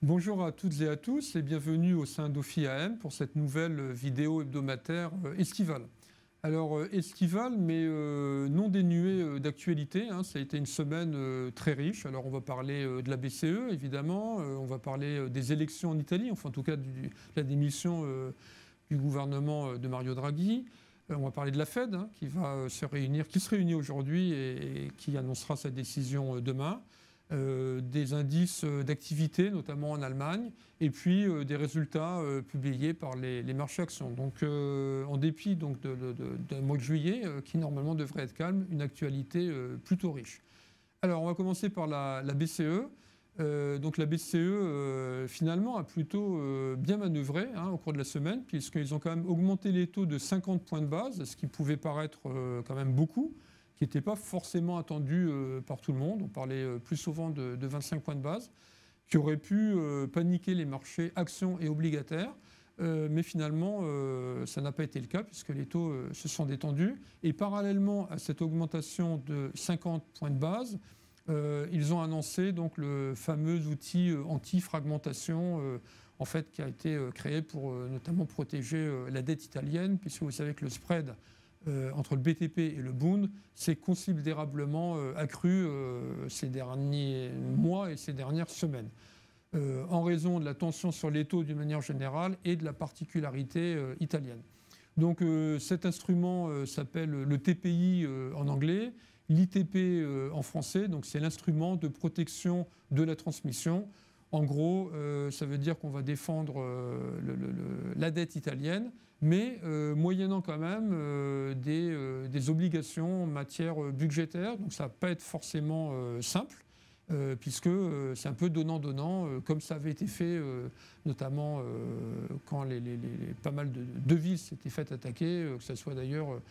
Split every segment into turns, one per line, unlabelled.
Bonjour à toutes et à tous et bienvenue au sein d'OFI AM pour cette nouvelle vidéo hebdomadaire estivale. Alors estivale mais non dénuée d'actualité, hein. Ça a été une semaine très riche. Alors on va parler de la BCE évidemment, on va parler des élections en Italie, enfin en tout cas de la démission du gouvernement de Mario Draghi. On va parler de la Fed qui va se réunir, qui se réunit aujourd'hui et qui annoncera sa décision demain. Des indices d'activité, notamment en Allemagne, et puis des résultats publiés par les marchés actions. Donc, en dépit d'un mois de juillet, qui normalement devrait être calme, une actualité plutôt riche. Alors, on va commencer par la BCE. Donc, la BCE, finalement, a plutôt bien manœuvré au cours de la semaine, puisqu'ils ont quand même augmenté les taux de 50 points de base, ce qui pouvait paraître quand même beaucoup, qui n'était pas forcément attendu par tout le monde. On parlait plus souvent de 25 points de base, qui aurait pu paniquer les marchés actions et obligataires. Mais finalement, ça n'a pas été le cas, puisque les taux se sont détendus. Et parallèlement à cette augmentation de 50 points de base, ils ont annoncé donc, le fameux outil anti-fragmentation en fait, qui a été créé pour notamment protéger la dette italienne, puisque vous savez que le spread entre le BTP et le Bund s'est considérablement accru ces derniers mois et ces dernières semaines, en raison de la tension sur les taux d'une manière générale et de la particularité italienne. Donc cet instrument s'appelle le TPI en anglais, l'ITP en français, donc c'est l'instrument de protection de la transmission. En gros, ça veut dire qu'on va défendre la dette italienne, mais moyennant quand même des obligations en matière budgétaire. Donc ça ne va pas être forcément simple, puisque c'est un peu donnant-donnant, comme ça avait été fait notamment quand pas mal de devises s'étaient faites attaquer, que ce soit d'ailleurs...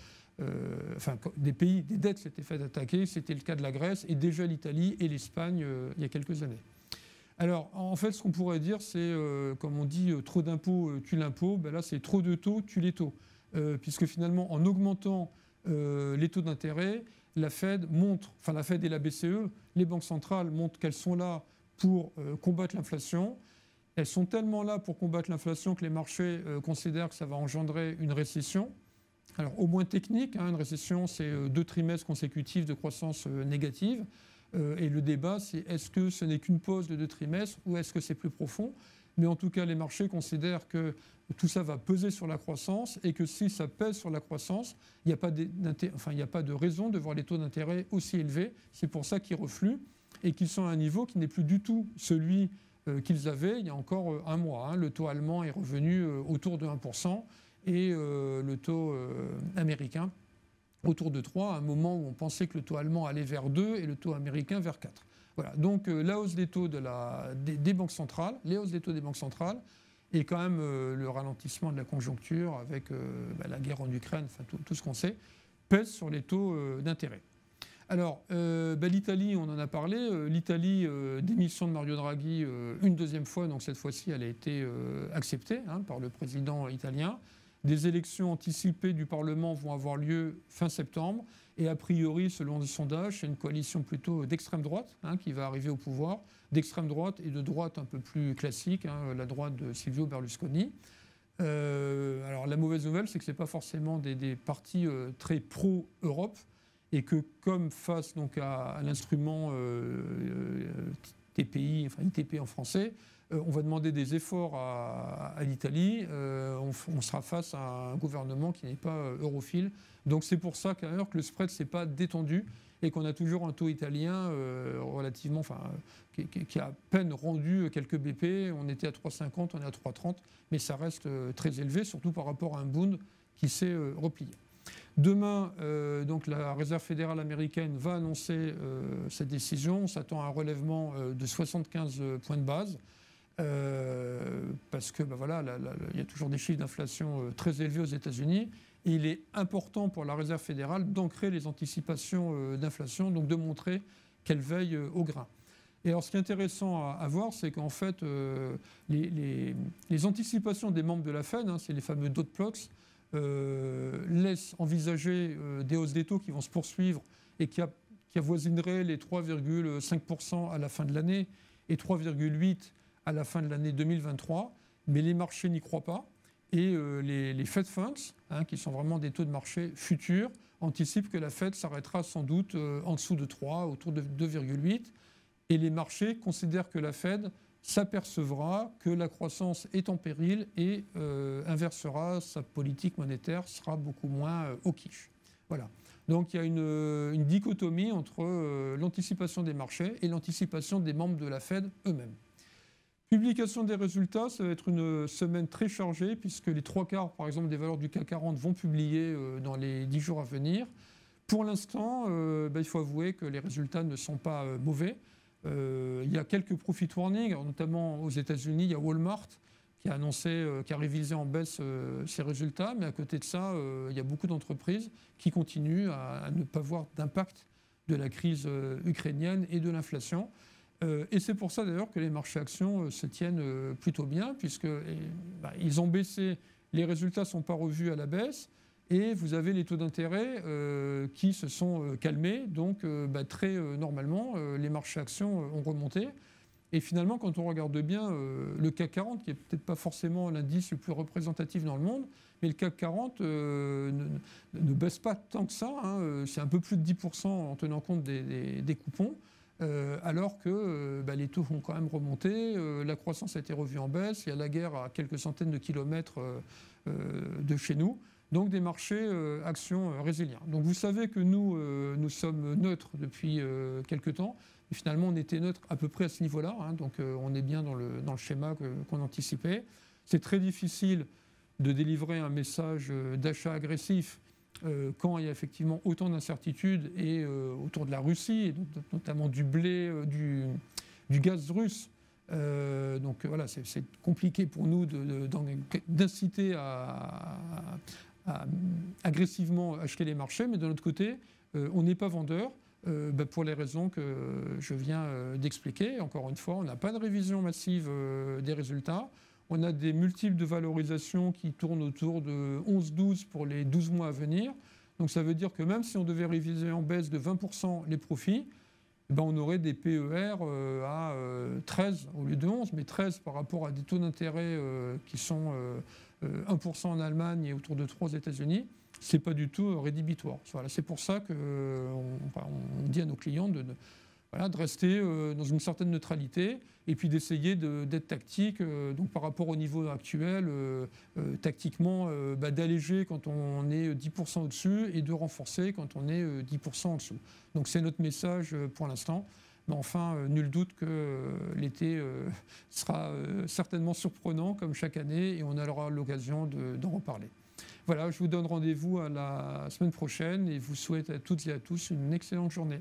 enfin, des pays, des dettes s'étaient faites attaquer, c'était le cas de la Grèce et déjà l'Italie et l'Espagne il y a quelques années. Alors, en fait, ce qu'on pourrait dire, c'est, comme on dit, trop d'impôts tue l'impôt. Ben là, c'est trop de taux tue les taux. Puisque finalement, en augmentant les taux d'intérêt, la Fed montre, enfin la Fed et la BCE, les banques centrales montrent qu'elles sont là pour combattre l'inflation. Elles sont tellement là pour combattre l'inflation que les marchés considèrent que ça va engendrer une récession. Alors, au moins technique, une récession, c'est 2 trimestres consécutifs de croissance négative. Et le débat, c'est est-ce que ce n'est qu'une pause de 2 trimestres ou est-ce que c'est plus profond? Mais en tout cas, les marchés considèrent que tout ça va peser sur la croissance et que si ça pèse sur la croissance, il n'y a pas de raison de voir les taux d'intérêt aussi élevés. C'est pour ça qu'ils refluent et qu'ils sont à un niveau qui n'est plus du tout celui qu'ils avaient il y a encore un mois. Le taux allemand est revenu autour de 1% et le taux américain autour de 3, à un moment où on pensait que le taux allemand allait vers 2 et le taux américain vers 4. Voilà. Donc la hausse des taux des banques centrales, les hausses des taux des banques centrales et quand même le ralentissement de la conjoncture avec la guerre en Ukraine, enfin tout ce qu'on sait, pèsent sur les taux d'intérêt. Alors, l'Italie, on en a parlé. L'Italie, démission de Mario Draghi une deuxième fois, donc cette fois-ci, elle a été acceptée par le président italien. Des élections anticipées du Parlement vont avoir lieu fin septembre. Et a priori, selon les sondages, c'est une coalition plutôt d'extrême droite qui va arriver au pouvoir. D'extrême droite et de droite un peu plus classique, la droite de Silvio Berlusconi. Alors la mauvaise nouvelle, c'est que ce n'est pas forcément des partis très pro-Europe. Et que comme face donc, à l'instrument TPI, enfin ITP en français, on va demander des efforts à l'Italie, on sera face à un gouvernement qui n'est pas europhile. Donc c'est pour ça qu'ailleurs que le spread ne s'est pas détendu et qu'on a toujours un taux italien relativement, qui a à peine rendu quelques BP. On était à 3,50, on est à 3,30, mais ça reste très élevé, surtout par rapport à un Bund qui s'est replié. Demain, donc la Réserve fédérale américaine va annoncer cette décision. On s'attend à un relèvement de 75 points de base. Parce que il y a toujours des chiffres d'inflation très élevés aux États-Unis. Et il est important pour la Réserve fédérale d'ancrer les anticipations d'inflation, donc de montrer qu'elle veille au grain. Et alors, ce qui est intéressant à voir, c'est qu'en fait, les anticipations des membres de la Fed, c'est les fameux dot plots, laissent envisager des hausses des taux qui vont se poursuivre et qui avoisineraient les 3,5% à la fin de l'année et 3,8% à la fin de l'année 2023, mais les marchés n'y croient pas. Et les Fed Funds, qui sont vraiment des taux de marché futurs, anticipent que la Fed s'arrêtera sans doute en dessous de 3, autour de 2,8. Et les marchés considèrent que la Fed s'apercevra que la croissance est en péril et inversera sa politique monétaire, sera beaucoup moins au quiche. Voilà. Donc il y a une dichotomie entre l'anticipation des marchés et l'anticipation des membres de la Fed eux-mêmes. Publication des résultats, ça va être une semaine très chargée puisque les 3/4, par exemple, des valeurs du CAC 40 vont publier dans les 10 jours à venir. Pour l'instant, il faut avouer que les résultats ne sont pas mauvais. Il y a quelques profit warnings, notamment aux États-Unis, il y a Walmart qui a annoncé, qui a révisé en baisse ses résultats, mais à côté de ça, il y a beaucoup d'entreprises qui continuent à ne pas voir d'impact de la crise ukrainienne et de l'inflation. Et c'est pour ça d'ailleurs que les marchés actions se tiennent plutôt bien, puisqu'ils ont baissé, les résultats ne sont pas revus à la baisse, et vous avez les taux d'intérêt qui se sont calmés, donc très normalement, les marchés actions ont remonté. Et finalement, quand on regarde bien le CAC 40, qui n'est peut-être pas forcément l'indice le plus représentatif dans le monde, mais le CAC 40 ne baisse pas tant que ça, c'est un peu plus de 10% en tenant compte des coupons. Alors que les taux vont quand même remonter, la croissance a été revue en baisse, il y a la guerre à quelques centaines de kilomètres de chez nous, donc des marchés actions résilients. Donc vous savez que nous sommes neutres depuis quelques temps, et finalement on était neutre à peu près à ce niveau-là, donc on est bien dans le schéma qu'on anticipait. C'est très difficile de délivrer un message d'achat agressif quand il y a effectivement autant d'incertitudes et autour de la Russie, et notamment du blé, du gaz russe. Donc voilà, c'est compliqué pour nous d'inciter à agressivement acheter les marchés, mais de l'autre côté, on n'est pas vendeur pour les raisons que je viens d'expliquer. Encore une fois, on n'a pas de révision massive des résultats. On a des multiples de valorisation qui tournent autour de 11-12 pour les 12 mois à venir. Donc ça veut dire que même si on devait réviser en baisse de 20% les profits, on aurait des PER à 13 au lieu de 11, mais 13 par rapport à des taux d'intérêt qui sont 1% en Allemagne et autour de 3 aux États-Unis. Ce n'est pas du tout rédhibitoire. Voilà, c'est pour ça qu'on dit à nos clients de rester dans une certaine neutralité et puis d'essayer d'être tactique donc par rapport au niveau actuel, tactiquement d'alléger quand on est 10% au-dessus et de renforcer quand on est 10% en dessous. Donc c'est notre message pour l'instant. Mais enfin, nul doute que l'été sera certainement surprenant comme chaque année et on aura l'occasion d'en reparler. Voilà, je vous donne rendez-vous à la semaine prochaine et vous souhaite à toutes et à tous une excellente journée.